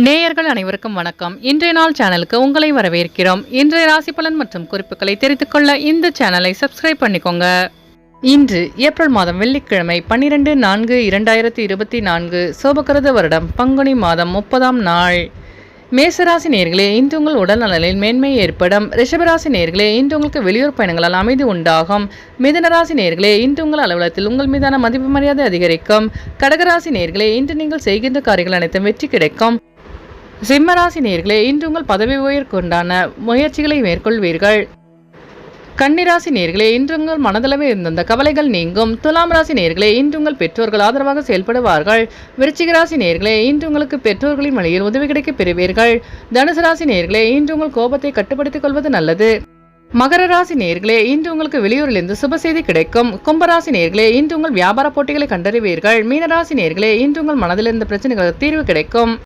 நேயர்கள் அனைவருக்கும் வணக்கம். இன்றைய நாள் சேனலுக்கு உங்களை வரவேற்கிறோம். இன்றைய ராசி பலன் மற்றும் குறிப்புகளை தெரிந்து கொள்ள இந்த சேனலை சப்ஸ்கிரைப் பண்ணிக்கோங்க. இன்று ஏப்ரல் மாதம் வெள்ளிக்கிழமை 12/4/2024 சோபகிருத வருடம் பங்குனி மாதம் 30ஆம் நாள். மேசராசி நேயர்களே, இன்று உங்கள் உடல் நலனில் மேன்மை ஏற்படும். ரிஷபராசி நேயர்களே, இன்று உங்களுக்கு வெளியூர் பயணங்களால் அமைதி உண்டாகும். மிதுனராசி நேயர்களே, இன்று உங்கள் அலுவலகத்தில் உங்கள் மீதான மதிப்பு மரியாதை அதிகரிக்கும். கடகராசி நேயர்களே, இன்று நீங்கள் செய்கின்ற காரியங்கள் அனைத்தும் வெற்றி கிடைக்கும். சிம்மராசி நேயர்களே, இன்று உங்கள் பதவி உயர்வுக்குண்டான முயற்சிகளை மேற்கொள்வீர்கள். கன்னிராசி நேயர்களே, இன்று உங்கள் மனதளவில் இருந்த கவலைகள் நீங்கும். துலாம் ராசி நேயர்களே, இன்று உங்கள் பெற்றோர்கள் ஆதரவாக செயல்படுவார்கள். விருச்சிக ராசி நேயர்களே, இன்று உங்களுக்கு பெற்றோர்களின் வழியில் உதவி கிடைக்க பெறுவீர்கள். தனுசு ராசி நேயர்களே, இன்று உங்கள் கோபத்தை கட்டுப்படுத்திக் கொள்வது நல்லது. மகர ராசி நேயர்களே, இன்று உங்களுக்கு வெளியூரிலிருந்து சுப செய்தி கிடைக்கும். கும்பராசி நேயர்களே, இன்று உங்கள் வியாபார போட்டிகளை கண்டறிவீர்கள். மீனராசி நேயர்களே, இன்று உங்கள் மனதில் இருந்த பிரச்சனைகளுக்கு தீர்வு கிடைக்கும்.